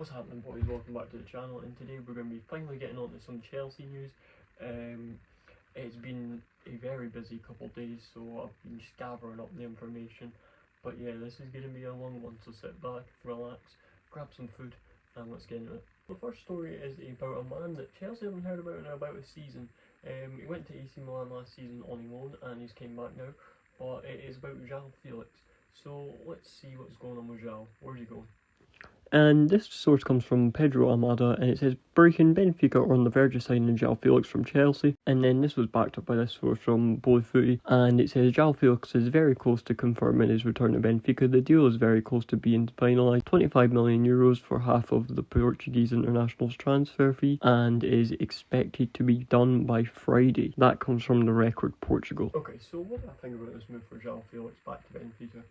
What's happening, boys? Welcome back to the channel, and today we're going to be finally getting on to some Chelsea news. It's been a very busy couple of days, so I've been just gathering up the information. But yeah, this is going to be a long one, so sit back, relax, grab some food, and let's get into it. The first story is about a man that Chelsea haven't heard about in about a season. He went to AC Milan last season on loan, and he's came back now. But it is about Joao Felix. So let's see what's going on with Joao. Where's he going? And this source comes from Pedro Amada, and it says breaking Benfica are on the verge of signing Joao Felix from Chelsea. And then this was backed up by this source from Footy, and it says Joao Felix is very close to confirming his return to Benfica. The deal is very close to being finalised. 25 million euros for half of the Portuguese international's transfer fee, and is expected to be done by Friday. That comes from the Record Portugal. Okay, so what do I think about this move for Joao Felix back to Benfica?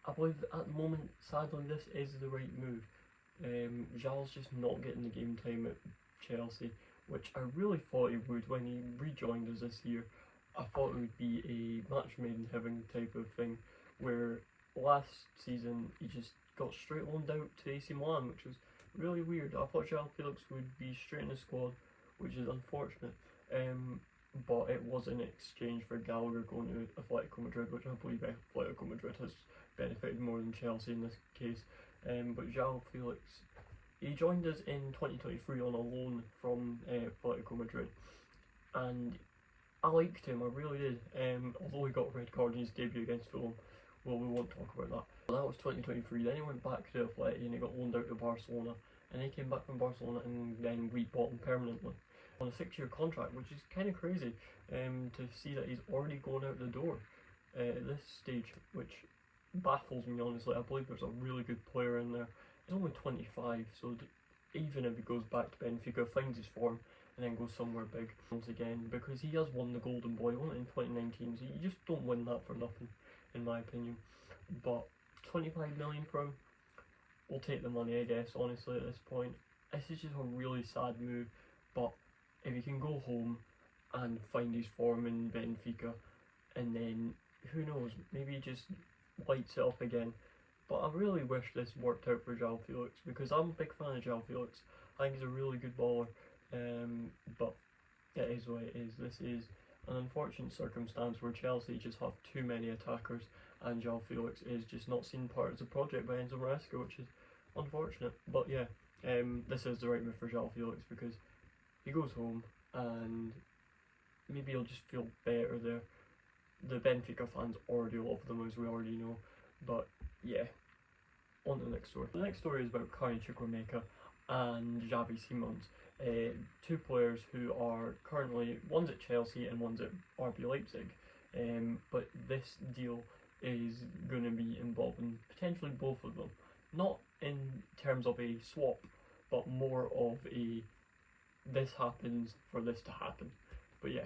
I believe that at the moment, sadly, this is the right move. Joao's just not getting the game time at Chelsea, which I really thought he would when he rejoined us this year. I thought it would be a match made in heaven type of thing, where last season he just got straight loaned out to AC Milan, which was really weird. I thought Joao Felix would be straight in the squad, which is unfortunate. But it was in exchange for Gallagher going to Atletico Madrid, which I believe Atletico Madrid has benefited more than Chelsea in this case. But Joao Felix, he joined us in 2023 on a loan from Atletico Madrid, and I liked him, I really did. Although he got a red card in his debut against Fulham, well, we won't talk about that. That was 2023. Then he went back to Atletico and he got loaned out to Barcelona, and he came back from Barcelona, and then we bought him permanently on a 6-year contract, which is kind of crazy to see that he's already going out the door at this stage, which baffles me honestly. I believe there's a really good player in there. He's only 25, so even if he goes back to Benfica, finds his form, and then goes somewhere big once again, because he has won the Golden Boy, he won it in 2019, so you just don't win that for nothing, in my opinion. But 25 million for him, we'll take the money, I guess, honestly, at this point. This is just a really sad move, but if he can go home and find his form in Benfica, and then, who knows, maybe he just lights it up again. But I really wish this worked out for Joao Felix, because I'm a big fan of Joao Felix. I think he's a really good baller, but it is what it is. This is an unfortunate circumstance where Chelsea just have too many attackers, and Joao Felix is just not seen part of the project by Enzo Maresca, which is unfortunate. But yeah, this is the right move for Joao Felix, because he goes home and maybe he'll just feel better there. The Benfica fans already love them, as we already know. But yeah, on to the next story. The next story is about Chukwuemekes and Xavi Simons, two players who are currently, one's at Chelsea and one's at RB Leipzig. But this deal is going to be involving potentially both of them. Not in terms of a swap, but more of a this happens for this to happen. But yeah,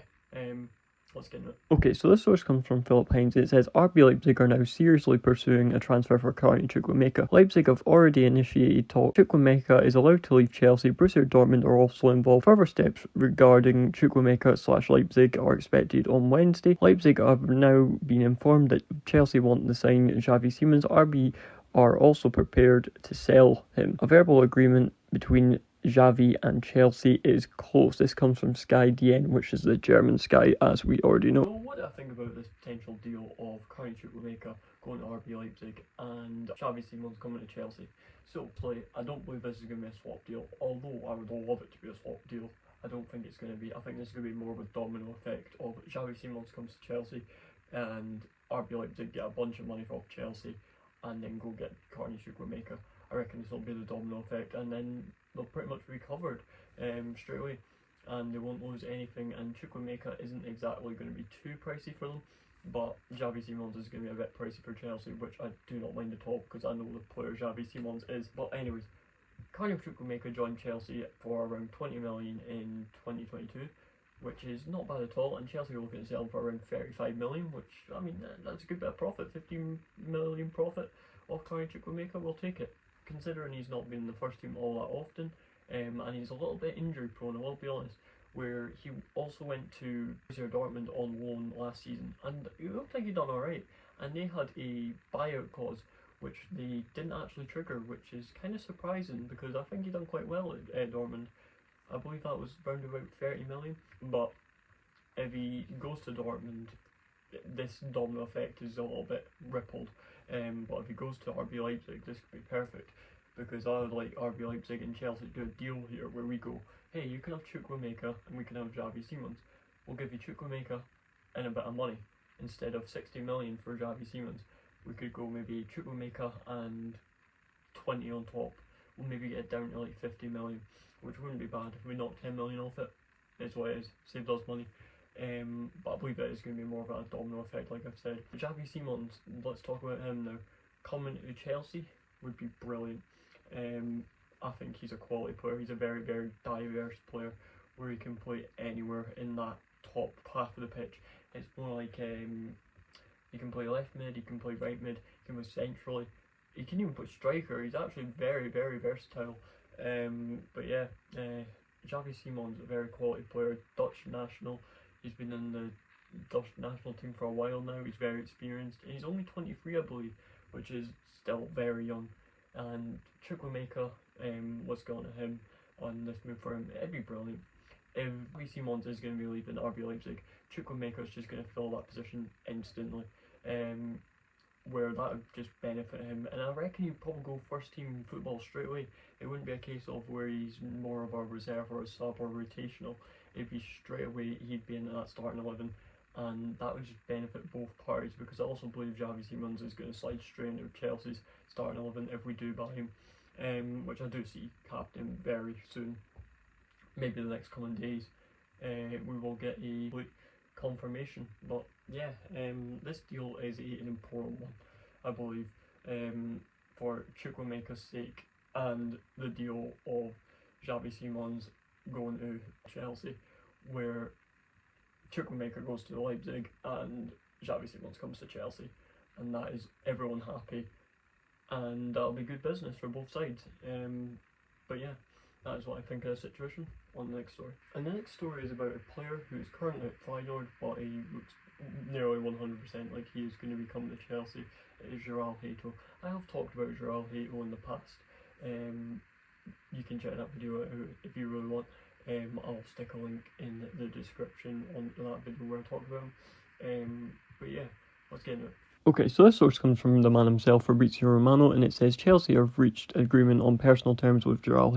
let's get into it. Okay, so this source comes from Philip Hines. It says RB Leipzig are now seriously pursuing a transfer for Chukwuemekes. Leipzig have already initiated talks. Chukwuemekes is allowed to leave Chelsea. Borussia Dortmund are also involved. Further steps regarding Chukwuemekes/Leipzig are expected on Wednesday. Leipzig have now been informed that Chelsea want to sign Xavi Simons. RB are also prepared to sell him. A verbal agreement between Xavi and Chelsea is close. This comes from Sky DN, which is the German Sky, as we already know. So what do I think about this potential deal of Chukwuemekes going to RB Leipzig and Xavi Simons coming to Chelsea? So I don't believe this is going to be a swap deal, although I would love it to be a swap deal. I don't think it's going to be. I think this is going to be more of a domino effect of Xavi Simons comes to Chelsea and RB Leipzig get a bunch of money from Chelsea and then go get Chukwuemekes. I reckon this will be the domino effect, and then they'll pretty much be covered straight away, and they won't lose anything. And Chukwuemekes isn't exactly going to be too pricey for them, but Xavi Simons is going to be a bit pricey for Chelsea, which I do not mind at all, because I know the player Xavi Simons is. But anyways, Chukwuemekes joined Chelsea for around 20 million in 2022, which is not bad at all, and Chelsea are looking to sell him for around 35 million, which, I mean, that's a good bit of profit. 15 million profit off Chukwuemekes, we'll take it, considering he's not been in the first team all that often, and he's a little bit injury prone, I will be honest, where he also went to Borussia Dortmund on loan last season, and it looked like he'd done alright, and they had a buyout clause which they didn't actually trigger, which is kind of surprising because I think he done quite well at Dortmund. I believe that was around about 30 million, but if he goes to Dortmund, this domino effect is a little bit rippled. But if he goes to RB Leipzig, this could be perfect, because I would like RB Leipzig and Chelsea to do a deal here where we go, hey, you can have Chukwuemekes and we can have Xavi Simons. We'll give you Chukwuemekes and a bit of money instead of 60 million for Xavi Simons. We could go maybe Chukwuemekes and 20 on top. We'll maybe get it down to like 50 million, which wouldn't be bad if we knocked 10 million off it. It's what it is, saved us money. But I believe that is going to be more of a domino effect, like I've said. Xavi Simons, let's talk about him now. Coming to Chelsea would be brilliant. I think he's a quality player. He's a very, very diverse player where he can play anywhere in that top half of the pitch. It's more like he can play left mid, he can play right mid, he can play centrally, he can even play striker. He's actually very, very versatile. But yeah, Xavi Simons is a very quality player, Dutch national. He's been in the Dutch national team for a while now. He's very experienced, and he's only 23, I believe, which is still very young. And Chukwuemekes, what's going to him on this move for him? It'd be brilliant. If Xavi Simons is going to be leaving RB Leipzig, Chukwuemekes is just going to fill that position instantly, where that would just benefit him. And I reckon he'd probably go first team football straight away. It wouldn't be a case of where he's more of a reserve or a sub or rotational. It'd be straight away he'd be in that starting 11, and that would just benefit both parties, because I also believe Xavi Simons is going to slide straight into Chelsea's starting 11 if we do buy him, which I do see happening very soon. Maybe the next coming days we will get a confirmation. But yeah, this deal is an important one, I believe, for Chukwuemekes' sake, and the deal of Xavi Simons going to Chelsea, where Chukwuemekes goes to Leipzig and Xavi Simons comes to Chelsea, and that is everyone happy, and that'll be good business for both sides. But yeah, that is what I think of the situation. On the next story. And the next story is about a player who is currently at Feyenoord, but he looks nearly 100% like he is going to be coming to Chelsea. It is Joao. I have talked about Joao in the past. You can check that video out if you really want. I'll stick a link in the description on that video where I talked about him. But yeah, let's get into it. Okay, so this source comes from the man himself, Fabrizio Romano, and it says Chelsea have reached agreement on personal terms with Joao,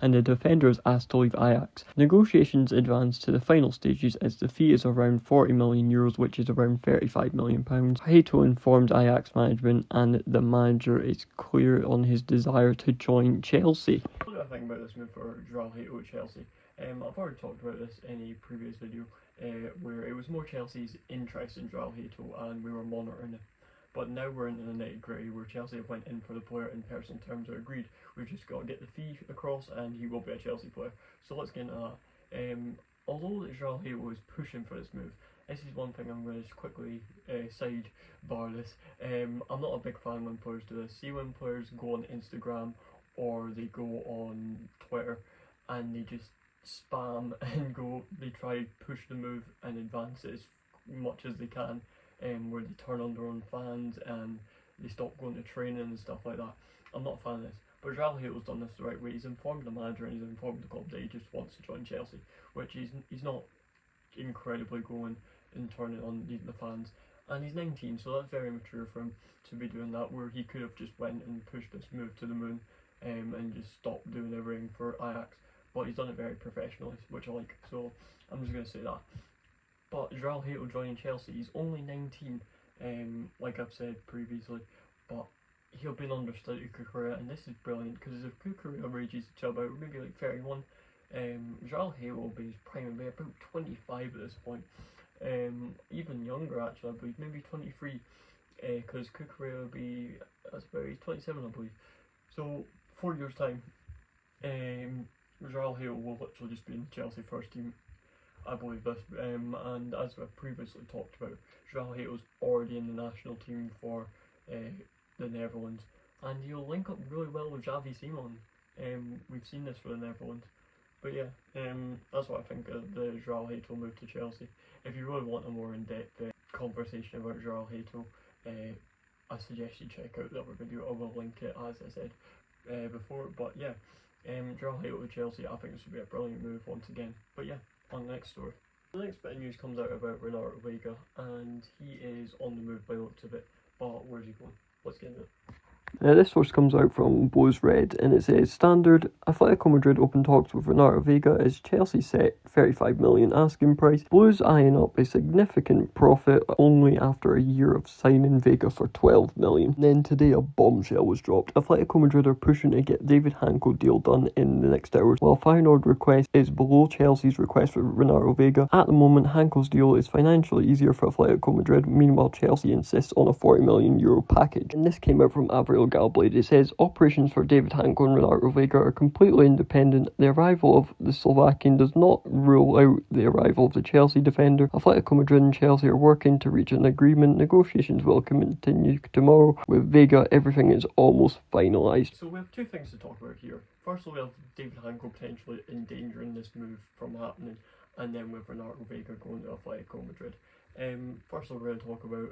and the defender is asked to leave Ajax. Negotiations advance to the final stages as the fee is around €40 million, which is around £35 million. Informed Ajax management, and the manager is clear on his desire to join Chelsea. What do I think about this move for Joao at Chelsea? I've already talked about this in a previous video, where it was more Chelsea's interest in Joao and we were monitoring it. But now we're into the nitty-gritty where Chelsea have went in for the player and personal terms are agreed. We've just got to get the fee across and he will be a Chelsea player. So let's get into that. Although Joao is pushing for this move, this is one thing I'm going to just quickly sidebar this. I'm not a big fan when players do this. See when players go on Instagram or they go on Twitter and they just spam and they try to push the move and advance it as much as they can, where they turn on their own fans and they stop going to training and stuff like that. I'm not a fan of this, but Joao has done this the right way. He's informed the manager and he's informed the club that he just wants to join Chelsea, which he's not incredibly going and turning on the fans, and he's 19, so that's very mature for him to be doing that, where he could have just went and pushed this move to the moon and just stopped doing everything for Ajax. But he's done it very professionally, which I like, so I'm just going to say that. But Joao joining Chelsea, he's only 19, like I've said previously, but he'll be an understudy to Cucurella, and this is brilliant, because if Cucurella reaches to about maybe like 31, Joao will be his prime, will be about 25 at this point, even younger actually, I believe, maybe 23, because Cucurella will be, that's about, he's 27 I believe, so 4 years time, Joao will literally just be in the Chelsea first team, I believe this, and as I've previously talked about, Joao is already in the national team for the Netherlands, and he'll link up really well with Xavi Simons. We've seen this for the Netherlands, but yeah, that's what I think of the Joao move to Chelsea. If you really want a more in-depth conversation about Joao, I suggest you check out the other video. I will link it as I said before. But yeah, Joao with Chelsea, I think this would be a brilliant move once again. But yeah, on the next story. The next bit of news comes out about Renato Vega, and he is on the move by the looks of it. But where's he going? Let's get into it. This source comes out from Blues Red, and it says, Standard, Atletico Madrid open talks with Renato Vega as Chelsea set 35 million asking price. Blues eyeing up a significant profit only after a year of signing Vega for 12 million. And then today a bombshell was dropped. Atletico Madrid are pushing to get David Hanko deal done in the next hours, while Feyenoord request is below Chelsea's request for Renato Vega. At the moment, Hanko's deal is financially easier for Atletico Madrid, meanwhile Chelsea insists on a €40 million package. And this came out from Avril Galblade. It says operations for David Hanko and Renato Vega are completely independent. The arrival of the Slovakian does not rule out the arrival of the Chelsea defender. Atletico Madrid and Chelsea are working to reach an agreement. Negotiations will continue tomorrow. With Vega, everything is almost finalised. So we have two things to talk about here. Firstly, we have David Hanko potentially endangering this move from happening, and then with Renato Vega going to Atletico Madrid. Firstly, we're going to talk about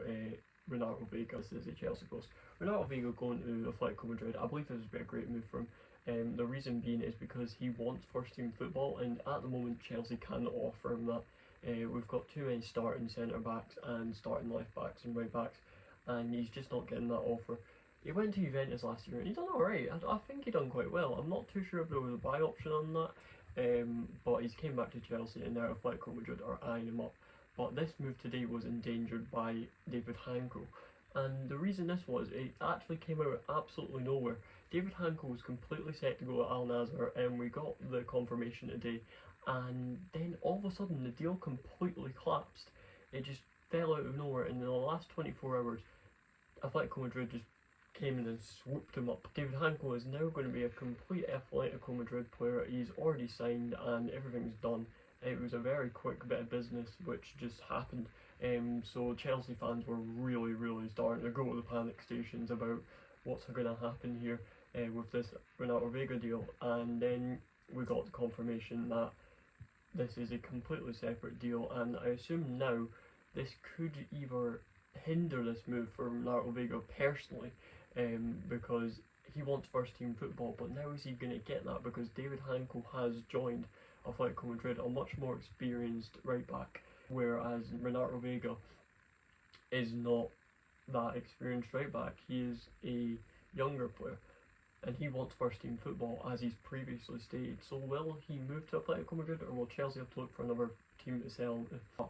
Renato Vega. This is a Chelsea post. Renato Vega going to Atletico Madrid, I believe this would be a great move for him. The reason being is because he wants first team football, and at the moment Chelsea cannot offer him that. We've got too many starting centre backs and starting left backs and right backs, and he's just not getting that offer. He went to Juventus last year and he done alright. I think he done quite well. I'm not too sure if there was a buy option on that, but he's came back to Chelsea and now Atletico Madrid are eyeing him up. But this move today was endangered by David Hanko. And the reason this was, it actually came out of absolutely nowhere. David Hanko was completely set to go at Al Nassr, and we got the confirmation today. And then all of a sudden the deal completely collapsed. It just fell out of nowhere, and in the last 24 hours, Atletico Madrid just came in and swooped him up. David Hanko is now going to be a complete Atletico Madrid player. He's already signed and everything's done. It was a very quick bit of business which just happened. So Chelsea fans were really starting to go to the panic stations about what's going to happen here with this Renato Vega deal, and then we got the confirmation that this is a completely separate deal, and I assume now this could either hinder this move for Renato Vega personally, because he wants first team football, but now is he going to get that because David Hanko has joined Atletico Madrid, a much more experienced right back, whereas Renato Vega is not that experienced right back. He is a younger player and he wants first team football, as he's previously stated. So will he move to Atletico Madrid, or will Chelsea have to look for another team to sell him to?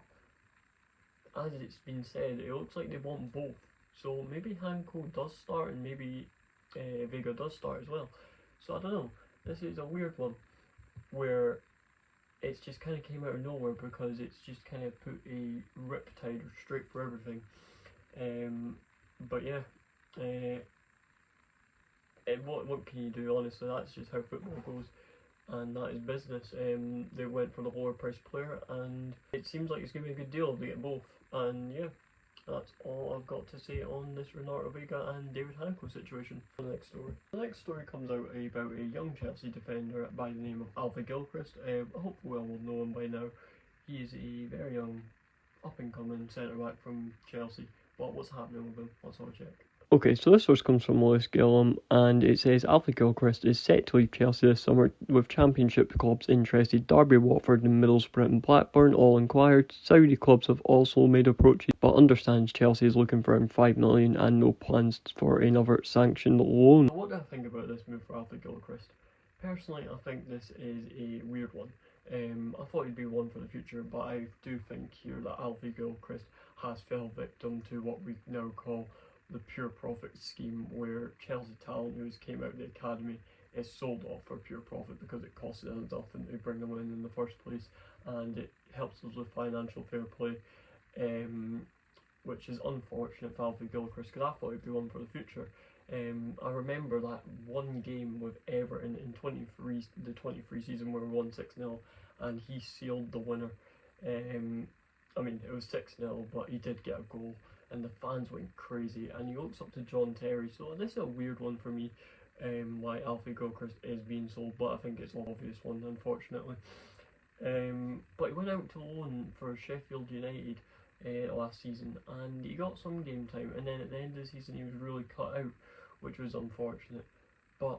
As it's been said, it looks like they want both, so maybe Hanko does start and maybe Vega does start as well. So I don't know, this is a weird one where it's just kind of came out of nowhere, because it's just kind of put a riptide straight for everything. But yeah, what can you do, honestly? That's just how football goes, and that is business. They went for the lower price player, and it seems like it's going to be a good deal if they get both. And yeah, that's all I've got to say on this Renato Vega and David Hanko situation. The next story. The next story comes out about a young Chelsea defender by the name of Alfie Gilchrist. Hopefully I will know him by now. He is a very young, up-and-coming centre-back from Chelsea. What's happening with him? Let's have a check. Okay, so this source comes from Lewis Gillum, and it says Alfie Gilchrist is set to leave Chelsea this summer, with Championship clubs interested. Derby, Watford and Middlesbrough and Blackburn all inquired. Saudi clubs have also made approaches, but understands Chelsea is looking for around $5 million and no plans for another sanctioned loan. What do I think about this move for Alfie Gilchrist? Personally, I think this is a weird one. I thought he'd be one for the future, but I do think here that Alfie Gilchrist has fell victim to what we now call the pure profit scheme, where Chelsea talent who came out of the academy is sold off for pure profit because it costs them nothing to bring them in the first place, and it helps us with financial fair play, which is unfortunate for Alfie Gilchrist, because I thought he'd be one for the future. I remember that one game with Everton in the 23 season where we won 6-0 and he sealed the winner. I mean, it was 6-0, but he did get a goal and the fans went crazy, and he looks up to John Terry. So this is a weird one for me, why Alfie Gilchrist is being sold, but I think it's an obvious one, unfortunately. But he went out to loan for Sheffield United last season, and he got some game time, and then at the end of the season he was really cut out, which was unfortunate. But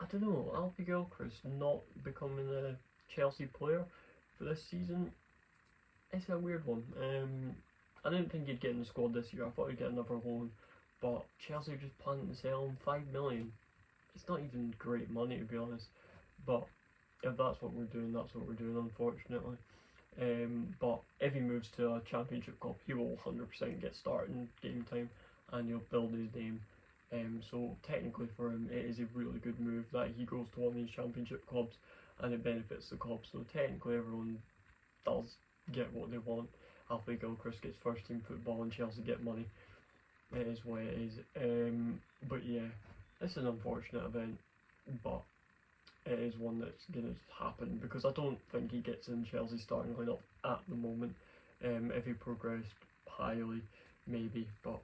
I don't know, Alfie Gilchrist not becoming a Chelsea player for this season, it's a weird one. I didn't think he'd get in the squad this year. I thought he'd get another loan, but Chelsea are just planning to sell him 5 million. It's not even great money, to be honest, but if that's what we're doing, that's what we're doing, unfortunately. But if he moves to a championship club, he will 100% get starting game time, and he'll build his name. So technically for him, it is a really good move that he goes to one of these championship clubs, and it benefits the club. So technically everyone does get what they want. Alfie Gilchrist gets first team football, and Chelsea get money. It is what it is. But yeah, it's an unfortunate event, but it is one that's going to happen, because I don't think he gets in Chelsea's starting lineup at the moment. If he progressed highly, maybe, but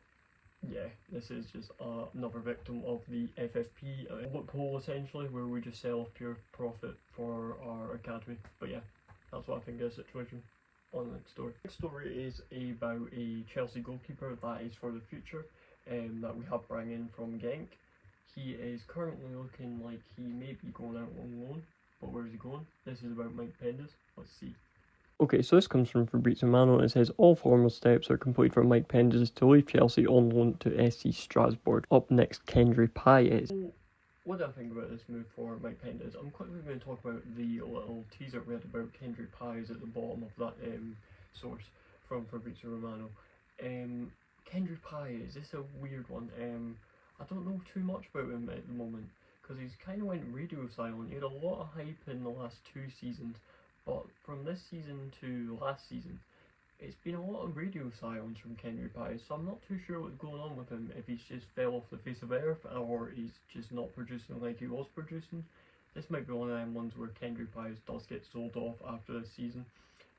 yeah, this is just another victim of the FFP loophole, essentially, where we just sell off pure profit for our academy. But yeah, that's what I think of the situation. On the next story. Next story is about a Chelsea goalkeeper that is for the future, that we have brought in from Genk. He is currently looking like he may be going out on loan, but where is he going? This is about Mike Penders. Let's see. Okay, so this comes from Fabrizio Romano, and it says all formal steps are complete for Mike Penders to leave Chelsea on loan to SC Strasbourg. Up next, Kendry Paez. What do I think about this move for Mike Penders? I'm quickly going to talk about the little teaser we had about Kendry Paez at the bottom of that source from Fabrizio Romano. Kendry Paez, this is a weird one. I don't know too much about him at the moment, because he's kind of went radio silent. He had a lot of hype in the last 2 seasons, but from this season to last season, it's been a lot of radio silence from Kendry Paez, so I'm not too sure what's going on with him, if he's just fell off the face of earth, or he's just not producing like he was producing. This might be one of them ones where Kendry Paez does get sold off after this season,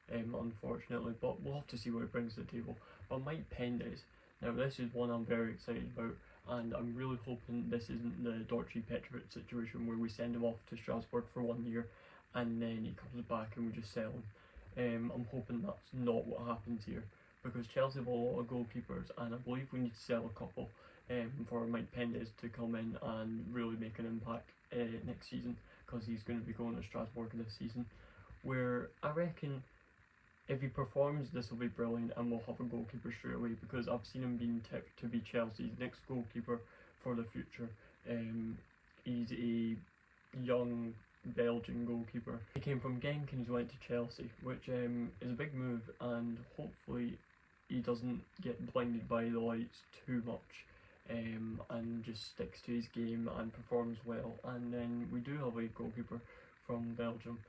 unfortunately, but we'll have to see what he brings to the table. But Mike Penders, now this is one I'm very excited about, and I'm really hoping this isn't the Dortchy Petrovic situation where we send him off to Strasbourg for 1 year, and then he comes back and we just sell him. I'm hoping that's not what happens here, because Chelsea have a lot of goalkeepers, and I believe we need to sell a couple for Mike Penders to come in and really make an impact next season, because he's going to be going to Strasbourg this season, where I reckon if he performs, this will be brilliant, and we'll have a goalkeeper straight away, because I've seen him being tipped to be Chelsea's next goalkeeper for the future. He's a young Belgian goalkeeper. He came from Genk and he's went to Chelsea, which is a big move, and hopefully he doesn't get blinded by the lights too much, and just sticks to his game and performs well. And then we do have a goalkeeper from Belgium,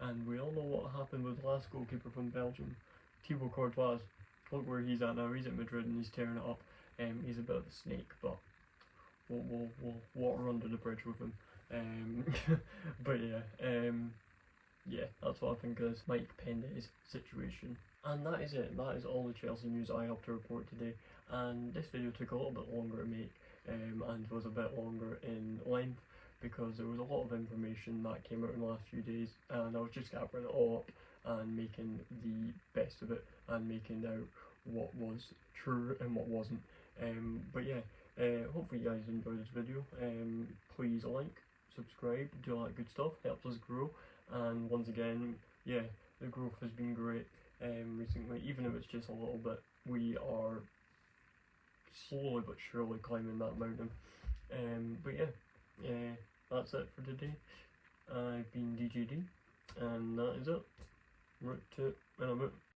and we all know what happened with the last goalkeeper from Belgium, Thibaut Courtois. Look where he's at now. He's at Madrid and he's tearing it up. He's a bit of a snake, but we'll water under the bridge with him. But yeah, that's what I think of this Mike Penders situation. And that is it. That is all the Chelsea news I have to report today. And this video took a little bit longer to make, and was a bit longer in length, because there was a lot of information that came out in the last few days, and I was just gathering it all up and making the best of it, and making out what was true and what wasn't. But yeah, hopefully you guys enjoyed this video. Please like, subscribe, do all that good stuff, helps us grow. And once again, yeah, the growth has been great recently, even if it's just a little bit. We are slowly but surely climbing that mountain. But yeah, that's it for today. I've been DJD, and that is it. Right to it, and I'm out.